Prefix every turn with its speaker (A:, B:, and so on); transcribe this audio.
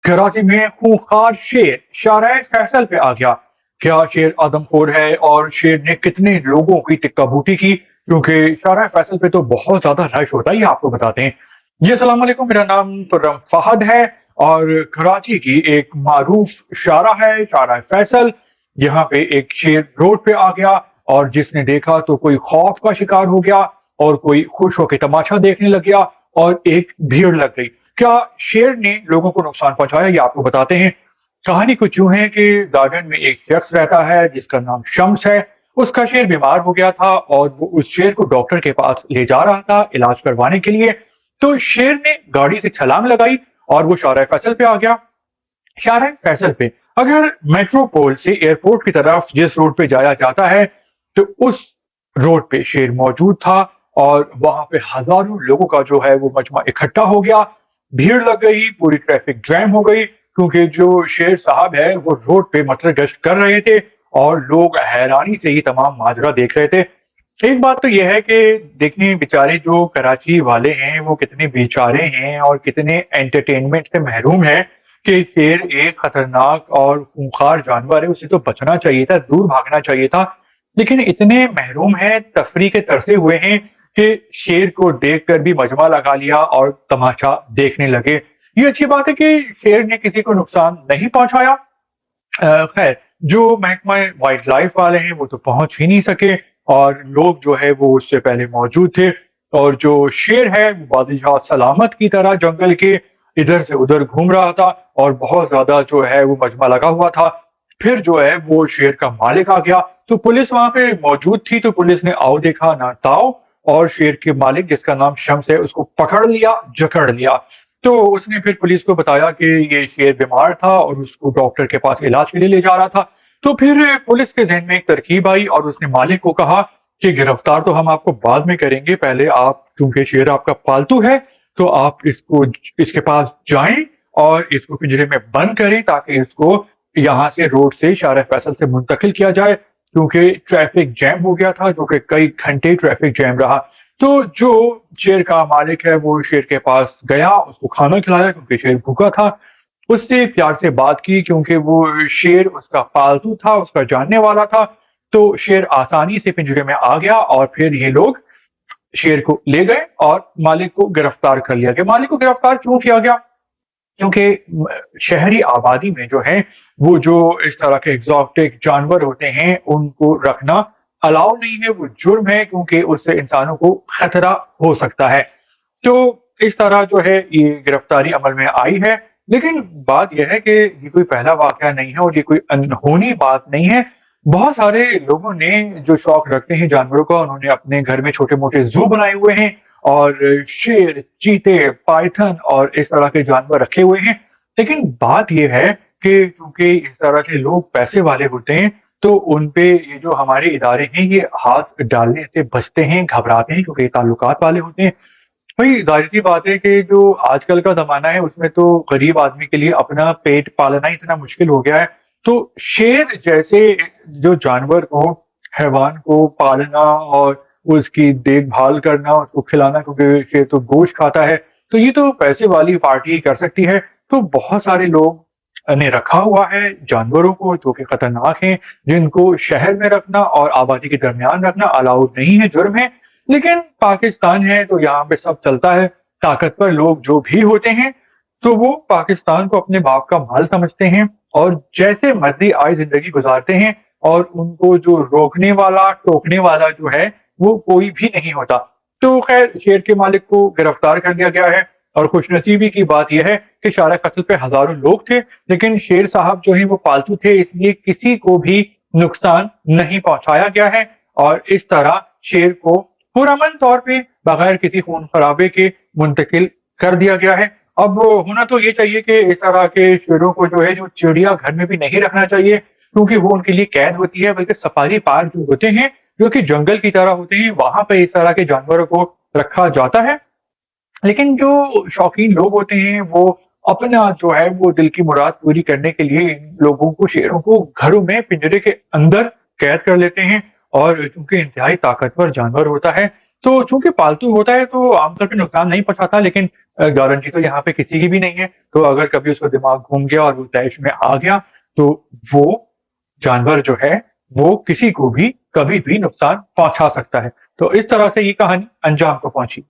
A: कराची में खूंखार शेर शाहराह फैसल पे आ गया। क्या शेर आदमखोर है और शेर ने कितने लोगों की टिक्का बूटी की, क्योंकि शाहराह फैसल पे तो बहुत ज्यादा रश होता है, ये आपको बताते हैं। जी अस्सलाम वालेकुम, मेरा नाम तुर्रम फहद है और कराची की एक मारूफ शाहराह है, शाहराह फैसल। यहाँ पे एक शेर रोड पे आ गया और जिसने देखा तो कोई खौफ का शिकार हो गया और कोई खुश होकर तमाशा देखने लग गया और एक भीड़ लग गई। क्या शेर ने लोगों को नुकसान पहुंचाया, ये आपको बताते हैं। कहानी कुछ यूं है कि गार्डन में एक शख्स रहता है जिसका नाम शम्स है। उसका शेर बीमार हो गया था और वो उस शेर को डॉक्टर के पास ले जा रहा था इलाज करवाने के लिए। तो शेर ने गाड़ी से छलांग लगाई और वो शाहराह फैसल पे आ गया। शाहराह फैसल पे अगर मेट्रोपोल से एयरपोर्ट की तरफ जिस रोड पे जाया जाता है, तो उस रोड पे शेर मौजूद था और वहां पे हजारों लोगों का जो है वो मजमा इकट्ठा हो गया। भीड़ लग गई, पूरी ट्रैफिक जैम हो गई, क्योंकि जो शेर साहब है वो रोड पे मतलब गश्त कर रहे थे और लोग हैरानी से ही तमाम माजरा देख रहे थे। एक बात तो यह है कि देखिए बेचारे जो कराची वाले हैं वो कितने बेचारे हैं और कितने एंटरटेनमेंट से महरूम है कि शेर एक खतरनाक और खूंखार जानवर है, उसे तो बचना चाहिए था, दूर भागना चाहिए था। लेकिन इतने महरूम हैं, तफरी के तरसे हुए हैं कि शेर को देखकर भी मजमा लगा लिया और तमाशा देखने लगे। ये अच्छी बात है कि शेर ने किसी को नुकसान नहीं पहुंचाया। खैर, जो महकमा वाइल्ड लाइफ वाले हैं वो तो पहुंच ही नहीं सके और लोग जो है वो उससे पहले मौजूद थे। और जो शेर है वो बादशाह सलामत की तरह जंगल के इधर से उधर घूम रहा था और बहुत ज्यादा जो है वो मजमा लगा हुआ था। फिर जो है वो शेर का मालिक आ गया, तो पुलिस वहां पे मौजूद थी, तो पुलिस ने आओ देखा ना ताओ और शेर के मालिक जिसका नाम शम्स है उसको पकड़ लिया, जकड़ लिया। तो उसने फिर पुलिस को बताया कि ये शेर बीमार था और उसको डॉक्टर के पास इलाज के लिए ले जा रहा था। तो फिर पुलिस के जहन में एक तरकीब आई और उसने मालिक को कहा कि गिरफ्तार तो हम आपको बाद में करेंगे, पहले आप, चूंकि शेर आपका पालतू है, तो आप इसको इसके पास जाएं और इसको पिंजरे में बंद करें ताकि इसको यहाँ से रोड से शाहराह फैसल से मुंतकिल किया जाए, क्योंकि ट्रैफिक जैम हो गया था, जो कि कई घंटे ट्रैफिक जैम रहा। तो जो शेर का मालिक है वो शेर के पास गया, उसको खाना खिलाया क्योंकि शेर भूखा था, उससे प्यार से बात की क्योंकि वो शेर उसका पालतू था, उसका जानने वाला था। तो शेर आसानी से पिंजरे में आ गया और फिर ये लोग शेर को ले गए और मालिक को गिरफ्तार कर लिया गया। मालिक को गिरफ्तार क्यों किया गया? क्योंकि शहरी आबादी में जो है वो जो इस तरह के एग्जॉटिक जानवर होते हैं उनको रखना अलाउ नहीं है, वो जुर्म है, क्योंकि उससे इंसानों को खतरा हो सकता है। तो इस तरह जो है ये गिरफ्तारी अमल में आई है। लेकिन बात यह है कि ये कोई पहला वाकया नहीं है और ये कोई अनहोनी बात नहीं है। बहुत सारे लोगों ने जो शौक रखते हैं जानवरों का, उन्होंने अपने घर में छोटे मोटे जू बनाए हुए हैं और शेर, चीते, पाइथन और इस तरह के जानवर रखे हुए हैं। लेकिन बात यह है कि क्योंकि इस तरह के लोग पैसे वाले होते हैं, तो उनपे ये जो हमारे इदारे हैं ये हाथ डालने से बचते हैं, घबराते हैं, क्योंकि ये ताल्लुकात वाले होते हैं। भाई जाहिर सी बात है कि जो आजकल का जमाना है उसमें तो गरीब आदमी के लिए अपना पेट पालना ही इतना मुश्किल हो गया है। तो शेर जैसे जो जानवर को, हैवान को पालना और उसकी देखभाल करना, उसको खिलाना, क्योंकि शेर तो गोश्त खाता है, तो ये तो पैसे वाली पार्टी कर सकती है। तो बहुत सारे लोग ने रखा हुआ है जानवरों को जो कि खतरनाक हैं, जिनको शहर में रखना और आबादी के दरमियान रखना अलाउड नहीं है, जुर्म है। लेकिन पाकिस्तान है तो यहाँ पे सब चलता है। ताकतवर लोग जो भी होते हैं तो वो पाकिस्तान को अपने बाप का माल समझते हैं और जैसे मर्जी आए जिंदगी गुजारते हैं और उनको जो रोकने वाला, टोकने वाला जो है वो कोई भी नहीं होता। तो खैर शेर के मालिक को गिरफ्तार कर लिया गया है और खुशनसीबी की बात यह है कि शाहराह फैसल पे हजारों लोग थे, लेकिन शेर साहब जो है वो पालतू थे, इसलिए किसी को भी नुकसान नहीं पहुंचाया गया है और इस तरह शेर को पुरअमन तौर पे बगैर किसी खून खराबे के मुंतकिल कर दिया गया है। अब होना तो ये चाहिए कि इस तरह के शेरों को जो है जो चिड़िया घर में भी नहीं रखना चाहिए, क्योंकि वो उनके लिए कैद होती है, बल्कि सफारी पार्क जो होते हैं जो कि जंगल की तरह होते हैं वहां पे इस तरह के जानवरों को रखा जाता है। लेकिन जो शौकीन लोग होते हैं वो अपना जो है वो दिल की मुराद पूरी करने के लिए इन लोगों को, शेरों को घरों में पिंजरे के अंदर कैद कर लेते हैं। और चूंकि इंतहाई ताकतवर जानवर होता है, तो चूंकि पालतू होता है तो आमतौर पर नुकसान नहीं पहुंचाता, लेकिन गारंटी तो यहाँ पे किसी की भी नहीं है। तो अगर कभी उसका दिमाग घूम गया और वो तैश में आ गया, तो वो जानवर जो है, वो किसी को भी कभी भी नुकसान पहुंचा सकता है। तो इस तरह से ये कहानी अंजाम को पहुंची।